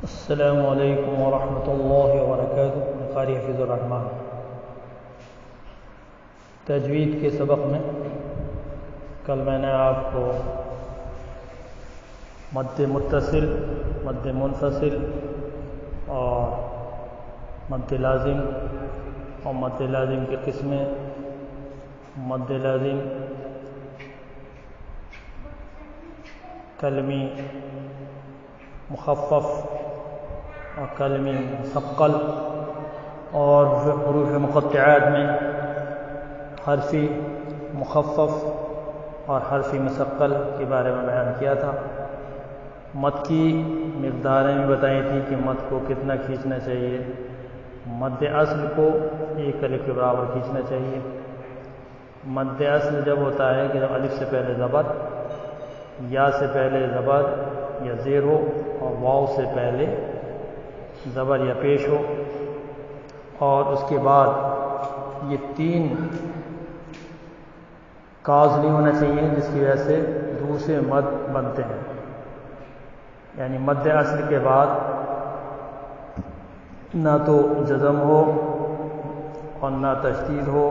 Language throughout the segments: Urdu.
السلام علیکم ورحمۃ اللہ وبرکاتہ۔ قاری حفیظ الرحمن۔ تجوید کے سبق میں کل میں نے آپ کو مد متصل، مد منفصل اور مد لازم اور مد لازم کی قسمیں، مد لازم کلمی مخفف اور کلمی مثقل، اور حروف مقطعات میں حرفی مخفف اور حرفی مثقل کے بارے میں بیان کیا تھا۔ مد کی مقداریں بھی بتائی تھیں کہ مد کو کتنا کھینچنا چاہیے۔ مد اصل کو 1 الف کے برابر کھینچنا چاہیے۔ مد اصل جب ہوتا ہے کہ جب الف سے پہلے زبر، یا سے پہلے زبر یا زیر ہو، اور واو سے پہلے زبر یا پیش ہو، اور اس کے بعد یہ 3 کاز نہیں ہونا چاہیے جس کی وجہ سے دوسرے مد بنتے ہیں۔ یعنی مد اصل کے بعد نہ تو جزم ہو اور نہ تشدید ہو،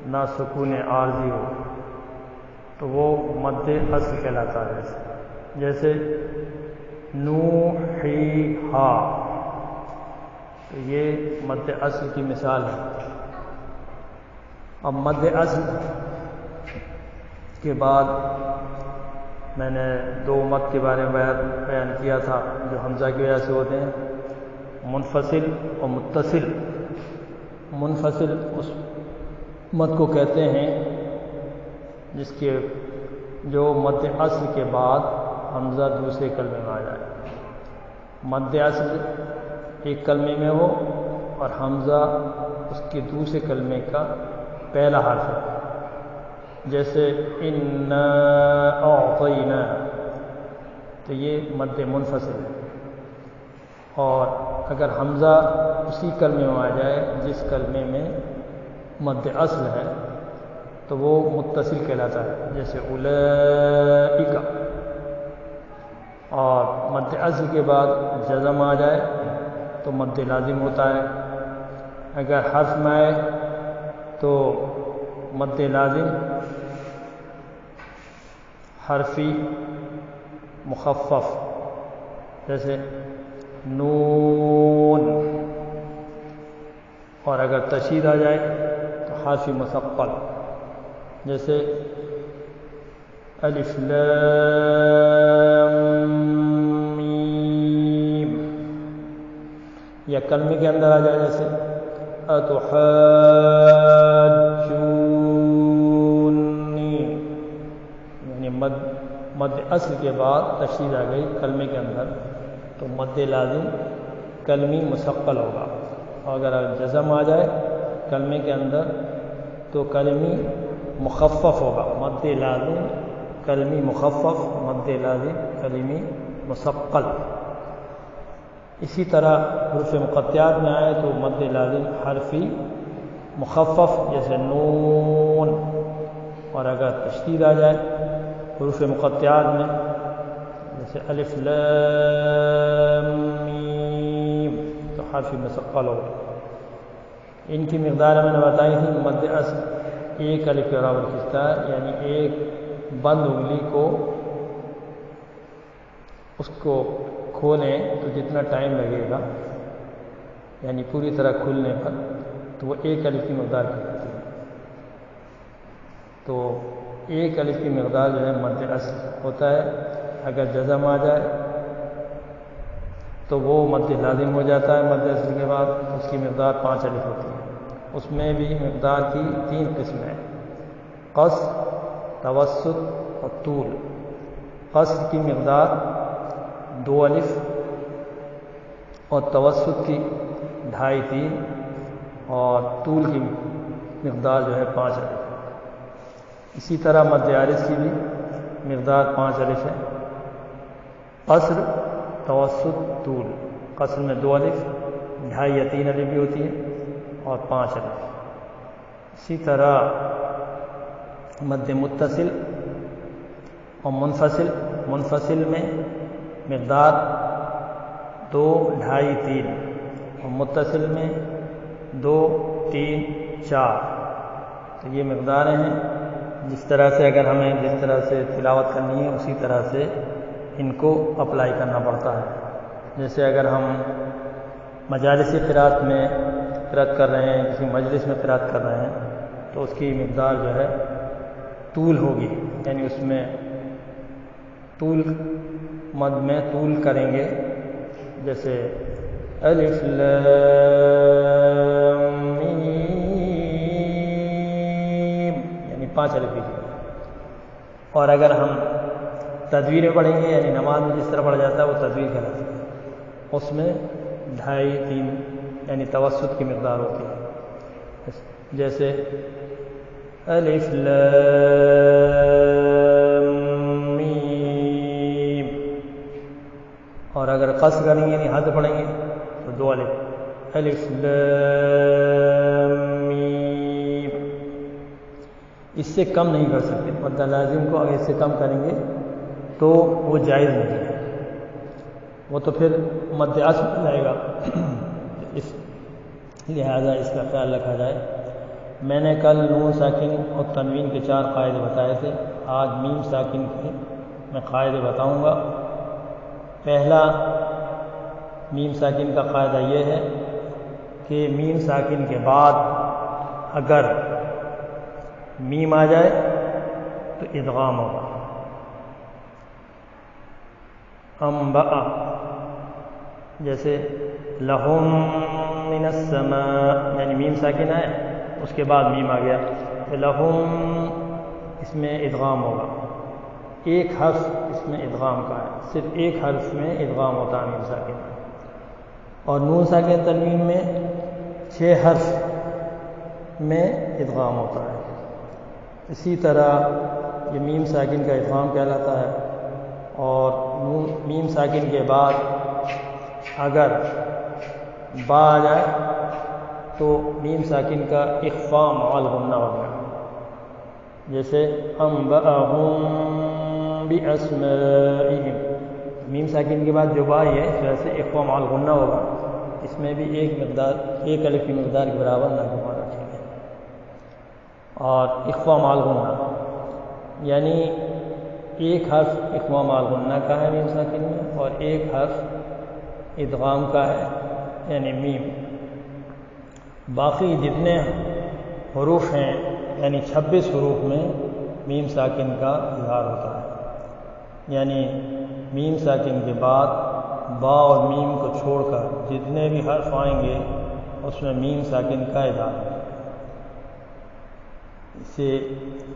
نہ سکون عارضی ہو، تو وہ مد اصل کہلاتا ہے۔ جیسے نوحیھا، تو یہ مد اصل کی مثال ہے۔ اب مد اصل کے بعد میں نے 2 مد کے بارے میں بیان کیا تھا جو حمزہ کی وجہ سے ہوتے ہیں، منفصل اور متصل۔ منفصل اس مد کو کہتے ہیں جس کے جو مد اصل کے بعد حمزہ دوسرے کلمے میں آ جائے۔ مد اصل ایک کلمے میں ہو اور حمزہ اس کے دوسرے کلمے کا پہلا حرف ہے، جیسے انا اعطینا، تو یہ مد منفصل ہے۔ اور اگر حمزہ اسی کلمے میں آ جائے جس کلمے میں مد اصل ہے تو وہ متصل کہلاتا ہے، جیسے اولئک۔ اور مد اصل کے بعد جزم آ جائے تو مد لازم ہوتا ہے۔ اگر حرف میں آئے تو مد لازم حرفی مخفف، جیسے نون۔ اور اگر تشدید آ جائے تو حرفی مثقل، جیسے الف لام میم۔ یا کلمے کے اندر آ جائے جیسے اتحاجونی، یعنی مد اصل کے بعد تشدید آ گئی کلمے کے اندر تو مد لازم کلمی مثقل ہوگا۔ اور اگر جزم آ جائے کلمے کے اندر تو کلمی مخفف ہوگا۔ مد لازم کلمی مخفف، مد لازم کلمی مثقل۔ اسی طرح حروف مقطعات میں آئے تو مد لازم حرفی مخفف، جیسے نون۔ اور اگر تشدید آ جائے حروف مقطعات میں جیسے الف لام میم تو حرفی مثقل ہوگا۔ ان کی مقدار میں نے بتائی تھی۔ مد اصل 1 الف کے برابر کھینچتا ہے، یعنی ایک بند انگلی کو اس کو کھولیں تو جتنا ٹائم لگے گا، یعنی پوری طرح کھلنے پر، تو وہ 1 الف کی مقدار کی ہوتی ہے۔ تو 1 الف کی مقدار جو ہے مد اصل ہوتا ہے۔ اگر جزم آ جائے تو وہ مد لازم ہو جاتا ہے۔ مد اصل کے بعد اس کی مقدار 5 الف ہوتی ہے۔ اس میں بھی مقدار کی 3 قسمیں ہیں، قصر، توسط اور طول۔ قصر کی مقدار 2 الف اور توسط کی 2.5 3 اور طول کی مقدار جو ہے 5 الف۔ اسی طرح مد عارض کی بھی مقدار 5 الف ہے، قصر، توسط، طول۔ قصر میں 2 الف، 2.5 یا 3 الف بھی ہوتی ہے، اور 5 الف۔ اسی طرح مد متصل اور منفصل میں مقدار 2 2.5 3 اور متصل میں 2 3 4. تو یہ مقداریں ہیں. جس طرح سے اگر ہمیں جس طرح سے تلاوت کرنی ہے اسی طرح سے ان کو اپلائی کرنا پڑتا ہے. جیسے اگر ہم مجالسی قرات میں قرات کر رہے ہیں، کسی مجلس میں قرات کر رہے ہیں، تو اس کی مقدار جو ہے طول ہوگی، یعنی اس میں طول مد میں طول کریں گے. جیسے الف لام میم، یعنی 5 الف. اور اگر ہم تدویر میں پڑھیں گے، یعنی نماز میں جس طرح پڑھا جاتا ہے وہ تدویر کہلاتا ہے، اس میں 2.5 3 یعنی توسط کی مقدار ہوتی ہے. جیسے الف لام میم. اور اگر قصر کریں گے یعنی حد پڑھیں گے تو 2 الف، الف لام میم. اس سے کم نہیں کر سکتے. مد لازم کو اگر اس سے کم کریں گے تو وہ جائز نہیں ہے، وہ تو پھر مد اصل جائے گا. اس لہذا اس کا خیال رکھا جائے. میں نے کل نون ساکن اور تنوین کے 4 قاعدے بتائے تھے. آج میم ساکن کے میں قاعدے بتاؤں گا. پہلا میم ساکن کا قاعدہ یہ ہے کہ میم ساکن کے بعد اگر میم آ جائے تو ادغام ہوگا. انبأ، جیسے لہم من السماء، یعنی میم ساکن ہے اس کے بعد میم آ گیا تو لہم، اس میں ادغام ہوگا. ایک حرف اس میں ادغام کا ہے، صرف ایک حرف میں ادغام ہوتا ہے میم ساکن. اور نون ساکن تنوین میں 6 حرف میں ادغام ہوتا ہے. اسی طرح یہ میم ساکن کا ادغام کہلاتا ہے. اور میم ساکن کے بعد اگر با آ جائے تو میم ساکن کا اخفاء مع الغنہ ہو گیا. جیسے انبأہم باسمائہم، میم ساکن کے بعد جو با ہے اس وجہ سے اخفاء مع الغنہ ہوگا. اس میں بھی ایک الف کی مقدار کے برابر نہ گھمانا چاہیے. اور اخفاء مع الغنہ یعنی ایک حرف اخفاء مع الغنہ کا ہے میم ساکن میں، اور ایک حرف ادغام کا ہے یعنی میم. باقی جتنے حروف ہیں یعنی 26 حروف میں میم ساکن کا اظہار ہوتا ہے. یعنی میم ساکن کے بعد با اور میم کو چھوڑ کر جتنے بھی حرف آئیں گے اس میں میم ساکن کا اظہار ہے.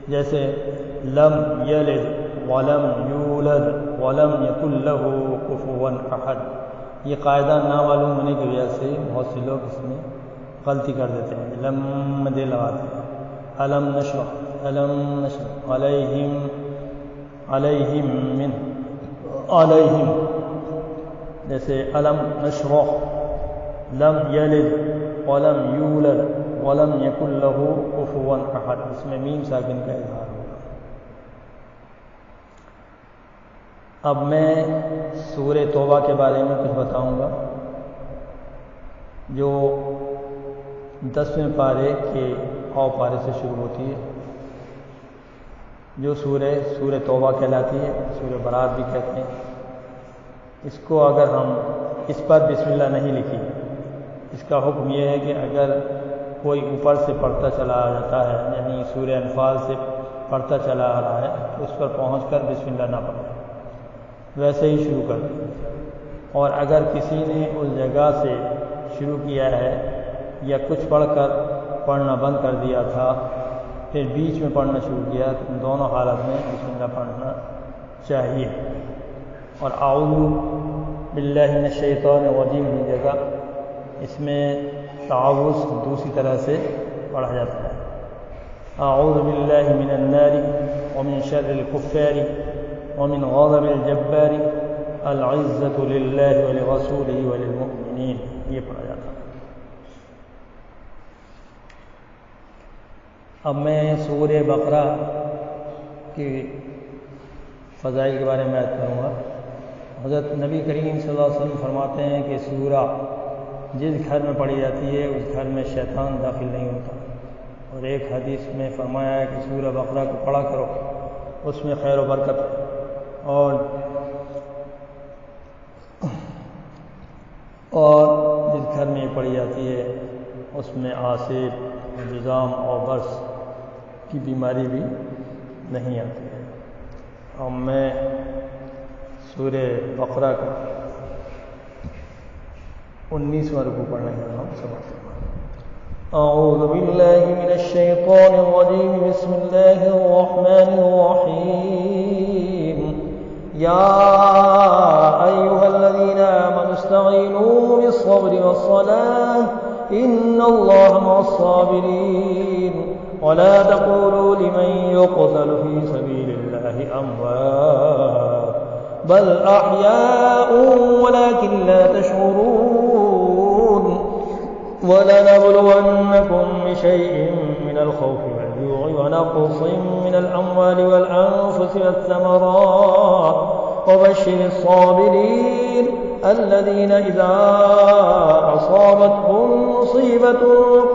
جیسے لم یلد ولم یولد ولم یکن لہ کفوا احد. یہ قاعدہ نامعلوم ہونے کی وجہ سے بہت سے لوگ اس میں غلطی کر دیتے ہیں، لم دے لگاتے ہیں. الم نشرح علیہم من علیہم، جیسے الم نشرح، لم یلد ولم یولد ولم یکن لہ کفوا احد. اس میں میم ساکن کا اظہار ہوگا. اب میں سورہ توبہ کے بارے میں کچھ بتاؤں گا جو 10ویں پارے کے پارے سے شروع ہوتی ہے، جو سورہ توبہ کہلاتی ہے، سورہ برات بھی کہتے ہیں. اس کو اگر ہم اس پر بسم اللہ نہیں لکھی، اس کا حکم یہ ہے کہ اگر کوئی اوپر سے پڑھتا چلا جاتا ہے، یعنی سورہ انفال سے پڑھتا چلا آ رہا ہے تو اس پر پہنچ کر بسم اللہ نہ پڑھے، ویسے ہی شروع کر دیں. اور اگر کسی نے اس جگہ سے شروع کیا ہے یا کچھ پڑھ کر پڑھنا بند کر دیا تھا پھر بیچ میں پڑھنا شروع کیا تو دونوں حالت میں بسم اللہ پڑھنا چاہیے. اور اعوذ باللہ من الشیطان الرجیم کی جگہ اس میں تعوذ دوسری طرح سے پڑھا جاتا ہے. اعوذ باللہ من النار ومن شر الکفار ومن غضب الجبار العزة للہ ولرسولہ وللمؤمنین، یہ پڑھا جاتا ہے. اب میں سورہ بقرہ کی فضائل کے بارے میں بات کروں گا. حضرت نبی کریم صلی اللہ علیہ وسلم فرماتے ہیں کہ سورہ جس گھر میں پڑھی جاتی ہے اس گھر میں شیطان داخل نہیں ہوتا، اور ایک حدیث میں فرمایا ہے کہ سورہ بقرہ کو پڑھا کرو، اس میں خیر و برکت ہے، اور جس گھر میں پڑھی جاتی ہے اس میں آصف، جذام اور برس کی بیماری بھی نہیں آتی ہے۔ اور میں سورہ بقرہ کا 19واں رکوع پڑھنے کا نام سمجھتا ہوں۔ اعوذ باللہ من الشیطان الرجیم، بسم اللہ الرحمن الرحیم، یا ایھا الذین آمنوا استعینوا بالصبر والصلاة ان اللہ مع الصابرین ولا تقولوا لمن يقتل في سبيل الله اموات بل احیاء ولكن لا تشعرون ولنبلونكم بشيء من الخوف والجوع ونقص من الاموال والانفس والثمرات وبشر الصابرين الذين إذا أصابتهم مصيبة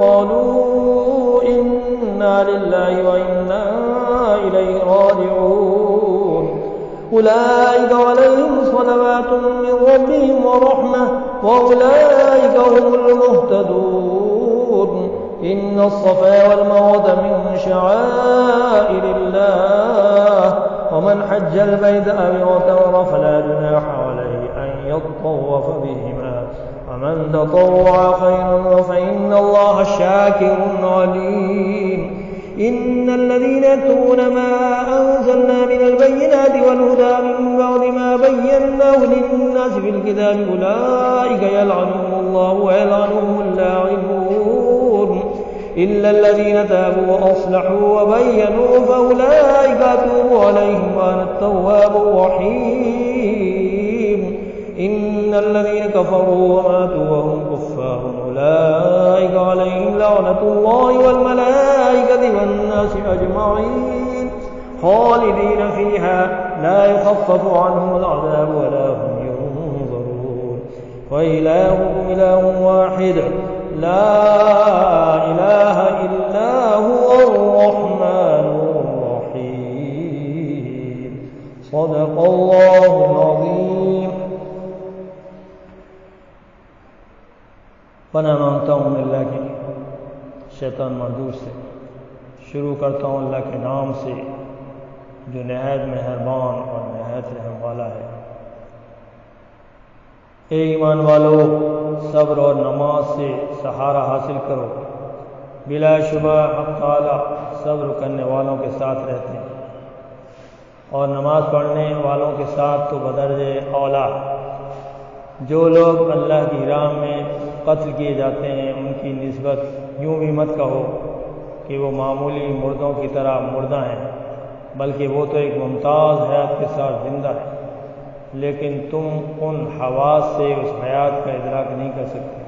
قالوا إنا لله وإنا إليه راجعون أولئك عليهم صلوات من ربهم ورحمة وأولئك هم المهتدون إن الصفا والمروة من شعائر الله ومن حج البيت أو اعتمر فلا جناح عليه أن يطوف بهما ومن تطوع خيرا فإن الله شاكر عليم إن الذين يكتمون ما أنزلنا من البينات والهدى من بعد ما بيناه للناس في الكتاب أولئك يلعنهم الله ويلعنهم اللاعنون إلا الذين تابوا وأصلحوا وبينوا فأولئك أتوب عليهم وأنا التواب الرحيم إن الذين كفروا وماتوا وهم كفار أولئك عليهم لعنة الله والملائكة والناس أجمعين خالدين فيها لا يخفف عنهم العذاب ولا هم ينظرون وإلهكم إله واحد لا إله إلا هو الرحمن الرحيم صدق الله العظيم۔ پناہ مانگتا ہوں اللہ کے شیطان مردود سے۔ شروع کرتا ہوں اللہ کے نام سے جو نہایت مہربان اور نہایت رحم والا ہے۔ اے ایمان والو، صبر اور نماز سے سہارا حاصل کرو، بلا شبہ حق تعالی صبر کرنے والوں کے ساتھ رہتے ہیں، اور نماز پڑھنے والوں کے ساتھ تو بدرجہ اولا۔ جو لوگ اللہ کی راہ میں قتل کیے جاتے ہیں ان کی نسبت یوں بھی مت کہو کہ وہ معمولی مردوں کی طرح مردہ ہیں، بلکہ وہ تو ایک ممتاز حیات کے ساتھ زندہ ہے، لیکن تم ان حواس سے اس حیات کا ادراک نہیں کر سکتے۔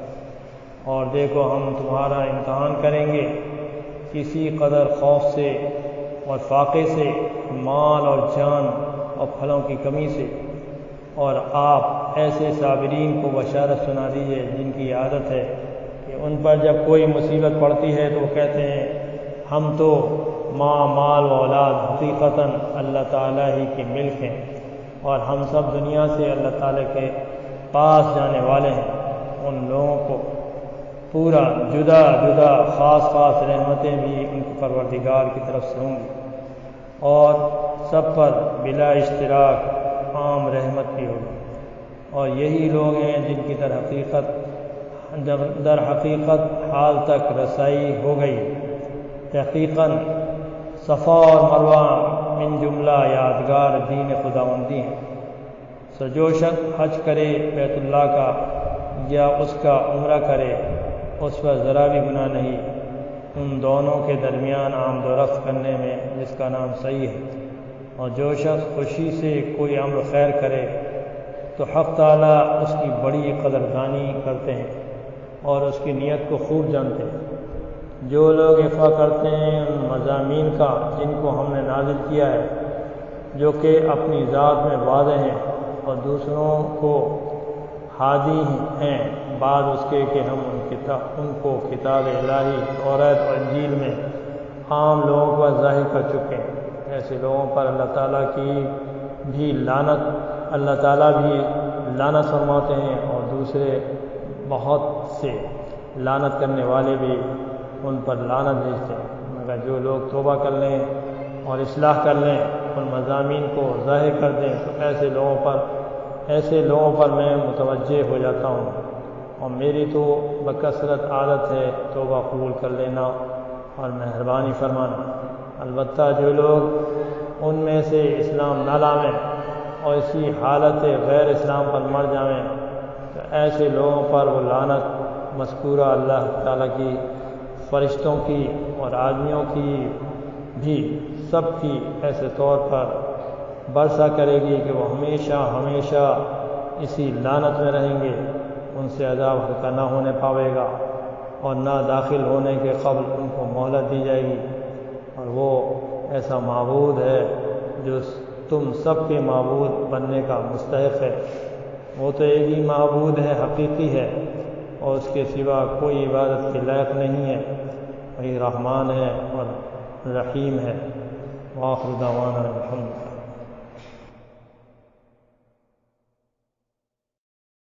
اور دیکھو ہم تمہارا امتحان کریں گے کسی قدر خوف سے اور فاقے سے، مال اور جان اور پھلوں کی کمی سے، اور آپ ایسے صابرین کو بشارت سنا دیجیے جن کی عادت ہے کہ ان پر جب کوئی مصیبت پڑتی ہے تو وہ کہتے ہیں ہم تو مال و اولاد حقیقتاً اللہ تعالیٰ ہی کے ملک ہیں، اور ہم سب دنیا سے اللہ تعالیٰ کے پاس جانے والے ہیں۔ ان لوگوں کو پورا جدا جدا خاص خاص رحمتیں بھی ان کے پروردگار کی طرف سے ہوں گی، اور سب پر بلا اشتراک عام رحمت کی ہوگی۔ اور یہی لوگ ہیں جن کی در حقیقت حال تک رسائی ہو گئی۔ تحقیقاً صفا اور مروہ من جملہ یادگار دین خداوندی ہیں۔ سو جو شخص حج کرے بیت اللہ کا یا اس کا عمرہ کرے اس پر ذرا بھی گناہ نہیں ان دونوں کے درمیان آمد و رفت کرنے میں، جس کا نام صحیح ہے۔ اور جو شخص خوشی سے کوئی امر خیر کرے تو حق تعالیٰ اس کی بڑی قدردانی کرتے ہیں اور اس کی نیت کو خوب جانتے ہیں۔ جو لوگ افوا کرتے ہیں ان مضامین کا جن کو ہم نے نازل کیا ہے، جو کہ اپنی ذات میں واضح ہیں، اور دوسروں کو ہادی ہیں بعد اس کے کہ ہم ان کو کتاب الہی توریت اور انجیل میں عام لوگوں پر ظاہر کر چکے ہیں۔ ایسے لوگوں پر اللہ تعالیٰ کی بھی لعنت فرماتے ہیں، اور دوسرے بہت سے لعنت کرنے والے بھی ان پر لعنت بھیجتے ہیں۔ مگر جو لوگ توبہ کر لیں اور اصلاح کر لیں، ان مضامین کو ظاہر کر دیں، تو ایسے لوگوں پر میں متوجہ ہو جاتا ہوں، اور میری تو بکثرت عادت ہے توبہ قبول کر لینا اور مہربانی فرمانا۔ البتہ جو لوگ ان میں سے اسلام نہ لائیں اور اسی حالت غیر اسلام پر مر جائیں، تو ایسے لوگوں پر وہ لعنت مذکورہ اللہ تعالیٰ کی، فرشتوں کی اور آدمیوں کی بھی سب کی ایسے طور پر برسا کرے گی کہ وہ ہمیشہ ہمیشہ اسی لعنت میں رہیں گے، ان سے عذاب ہلکا نہ ہونے پاوے گا، اور نہ داخل ہونے کے قبل ان کو مہلت دی جائے گی۔ اور وہ ایسا معبود ہے جو تم سب کے معبود بننے کا مستحق ہے۔ وہ تو ایک ہی معبود ہے، حقیقی ہے، اور اس کے سوا کوئی عبادت کے لائق نہیں ہے۔ وہی رحمان ہے اور رحیم ہے۔ وآخر دعوانا الحمد للہ۔